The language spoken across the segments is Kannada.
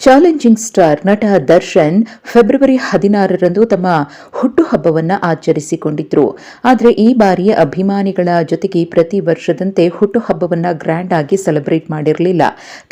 ಚಾಲೆಂಜಿಂಗ್ ಸ್ಟಾರ್ ನಟ ದರ್ಶನ್ ಫೆಬ್ರವರಿ 16ರಂದು ತಮ್ಮ ಹುಟ್ಟುಹಬ್ಬವನ್ನು ಆಚರಿಸಿಕೊಂಡಿದ್ರು. ಆದರೆ ಈ ಬಾರಿ ಅಭಿಮಾನಿಗಳ ಜೊತೆಗೆ ಪ್ರತಿ ವರ್ಷದಂತೆ ಹುಟ್ಟುಹಬ್ಬವನ್ನು ಗ್ರ್ಯಾಂಡ್ ಆಗಿ ಸೆಲೆಬ್ರೇಟ್ ಮಾಡಿರಲಿಲ್ಲ.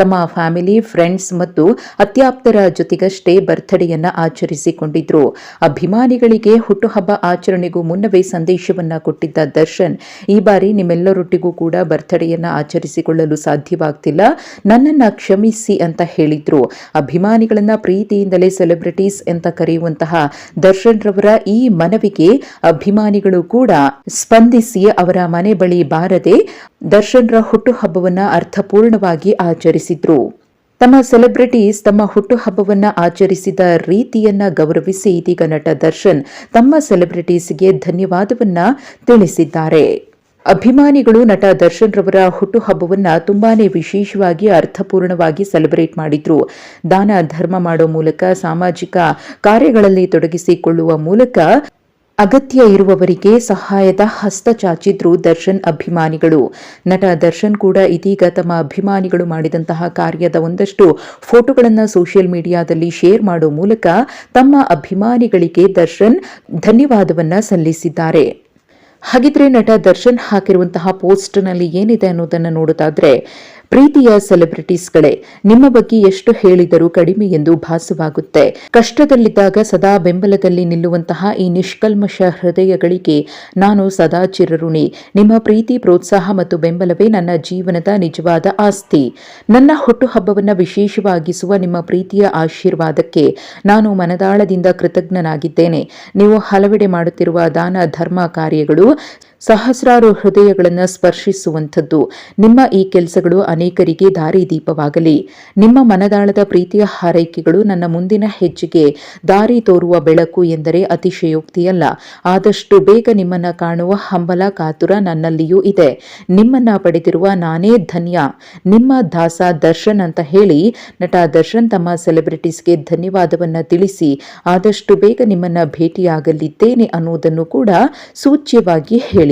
ತಮ್ಮ ಫ್ಯಾಮಿಲಿ, ಫ್ರೆಂಡ್ಸ್ ಮತ್ತು ಅತ್ಯಾಪ್ತರ ಜೊತೆಗಷ್ಟೇ ಬರ್ತ್ಡೇಯನ್ನ ಆಚರಿಸಿಕೊಂಡಿದ್ರು. ಅಭಿಮಾನಿಗಳಿಗೆ ಹುಟ್ಟುಹಬ್ಬ ಆಚರಣೆಗೂ ಮುನ್ನವೇ ಸಂದೇಶವನ್ನ ಕೊಟ್ಟಿದ್ದ ದರ್ಶನ್, ಈ ಬಾರಿ ನಿಮ್ಮೆಲ್ಲರೊಟ್ಟಿಗೂ ಕೂಡ ಬರ್ತ್ಡೇಯನ್ನ ಆಚರಿಸಿಕೊಳ್ಳಲು ಸಾಧ್ಯವಾಗ್ತಿಲ್ಲ, ನನ್ನನ್ನ ಕ್ಷಮಿಸಿ ಅಂತ ಹೇಳಿದ್ರು. ಅಭಿಮಾನಿಗಳನ್ನ ಪ್ರೀತಿಯಿಂದಲೇ ಸೆಲೆಬ್ರಿಟೀಸ್ ಅಂತ ಕರೆಯುವಂತಹ ದರ್ಶನ್ ರವರ ಈ ಮನವಿಗೆ ಅಭಿಮಾನಿಗಳು ಕೂಡ ಸ್ಪಂದಿಸಿ ಅವರ ಮನೆ ಬಳಿ ಬಾರದೆ ದರ್ಶನ್ ರ ಹುಟ್ಟುಹಬ್ಬವನ್ನ ಅರ್ಥಪೂರ್ಣವಾಗಿ ಆಚರಿಸಿದ್ರು. ತಮ್ಮ ಸೆಲೆಬ್ರಿಟೀಸ್ ತಮ್ಮ ಹುಟ್ಟುಹಬ್ಬವನ್ನ ಆಚರಿಸಿದ ರೀತಿಯನ್ನ ಗೌರವಿಸಿ ಇದೀಗ ನಟ ದರ್ಶನ್ ತಮ್ಮ ಸೆಲೆಬ್ರಿಟೀಸ್ಗೆ ಧನ್ಯವಾದವನ್ನ ತಿಳಿಸಿದ್ದಾರೆ. ಅಭಿಮಾನಿಗಳು ನಟ ದರ್ಶನ್ ರವರ ಹುಟ್ಟುಹಬ್ಬವನ್ನ ತುಂಬಾನೇ ವಿಶೇಷವಾಗಿ ಅರ್ಥಪೂರ್ಣವಾಗಿ ಸೆಲೆಬ್ರೇಟ್ ಮಾಡಿದ್ರು. ದಾನ ಧರ್ಮ ಮಾಡೋ ಮೂಲಕ, ಸಾಮಾಜಿಕ ಕಾರ್ಯಗಳಲ್ಲಿ ತೊಡಗಿಸಿಕೊಳ್ಳುವ ಮೂಲಕ ಅಗತ್ಯ ಇರುವವರಿಗೆ ಸಹಾಯದ ಹಸ್ತ ಚಾಚಿದ್ರು ದರ್ಶನ್ ಅಭಿಮಾನಿಗಳು. ನಟ ದರ್ಶನ್ ಕೂಡ ಇದೀಗ ತಮ್ಮ ಅಭಿಮಾನಿಗಳು ಮಾಡಿದಂತಹ ಕಾರ್ಯದ ಒಂದಷ್ಟು ಫೋಟೋಗಳನ್ನು ಸೋಷಿಯಲ್ ಮೀಡಿಯಾದಲ್ಲಿ ಶೇರ್ ಮಾಡೋ ಮೂಲಕ ತಮ್ಮ ಅಭಿಮಾನಿಗಳಿಗೆ ದರ್ಶನ್ ಧನ್ಯವಾದವನ್ನ ಸಲ್ಲಿಸಿದ್ದಾರೆ. ಹಾಗಿದ್ರೆ ನಟ ದರ್ಶನ್ ಹಾಕಿರುವಂತಹ ಪೋಸ್ಟ್ನಲ್ಲಿ ಏನಿದೆ ಅನ್ನೋದನ್ನು ನೋಡೋದಾದ್ರೆ, ಪ್ರೀತಿಯ ಸೆಲೆಬ್ರಿಟೀಸ್ಗಳೇ, ನಿಮ್ಮ ಬಗ್ಗೆ ಎಷ್ಟು ಹೇಳಿದರೂ ಕಡಿಮೆ ಎಂದು ಭಾಸವಾಗುತ್ತೆ. ಕಷ್ಟದಲ್ಲಿದ್ದಾಗ ಸದಾ ಬೆಂಬಲದಲ್ಲಿ ನಿಲ್ಲುವಂತಹ ಈ ನಿಷ್ಕಲ್ಮಶ ಹೃದಯಗಳಿಗೆ ನಾನು ಸದಾ ಚಿರಋಣಿ. ನಿಮ್ಮ ಪ್ರೀತಿ, ಪ್ರೋತ್ಸಾಹ ಮತ್ತು ಬೆಂಬಲವೇ ನನ್ನ ಜೀವನದ ನಿಜವಾದ ಆಸ್ತಿ. ನನ್ನ ಹುಟ್ಟುಹಬ್ಬವನ್ನು ವಿಶೇಷವಾಗಿಸುವ ನಿಮ್ಮ ಪ್ರೀತಿಯ ಆಶೀರ್ವಾದಕ್ಕೆ ನಾನು ಮನದಾಳದಿಂದ ಕೃತಜ್ಞನಾಗಿದ್ದೇನೆ. ನೀವು ಹಲವೆಡೆ ಮಾಡುತ್ತಿರುವ ದಾನ ಧರ್ಮ ಕಾರ್ಯಗಳು ಸಹಸ್ರಾರು ಹೃದಯಗಳನ್ನು ಸ್ಪರ್ಶಿಸುವಂಥದ್ದು. ನಿಮ್ಮ ಈ ಕೆಲಸಗಳು ಅನೇಕರಿಗೆ ದಾರಿದೀಪವಾಗಲಿ. ನಿಮ್ಮ ಮನದಾಳದ ಪ್ರೀತಿಯ ಹಾರೈಕೆಗಳು ನನ್ನ ಮುಂದಿನ ಹೆಜ್ಜೆಗೆ ದಾರಿ ತೋರುವ ಬೆಳಕು ಎಂದರೆ ಅತಿಶಯೋಕ್ತಿಯಲ್ಲ. ಆದಷ್ಟು ಬೇಗ ನಿಮ್ಮನ್ನ ಕಾಣುವ ಹಂಬಲ, ಕಾತುರ ನನ್ನಲ್ಲಿಯೂ ಇದೆ. ನಿಮ್ಮನ್ನ ಪಡೆದಿರುವ ನಾನೇ ಧನ್ಯ. ನಿಮ್ಮ ದಾಸ ದರ್ಶನ್ ಅಂತ ಹೇಳಿ ನಟ ದರ್ಶನ್ ತಮ್ಮ ಸೆಲೆಬ್ರಿಟೀಸ್ಗೆ ಧನ್ಯವಾದವನ್ನ ತಿಳಿಸಿ ಆದಷ್ಟು ಬೇಗ ನಿಮ್ಮನ್ನ ಭೇಟಿಯಾಗಲಿದ್ದೇನೆ ಅನ್ನೋದನ್ನು ಕೂಡ ಸೂಚ್ಯವಾಗಿ ಹೇಳಿದ್ದಾರೆ.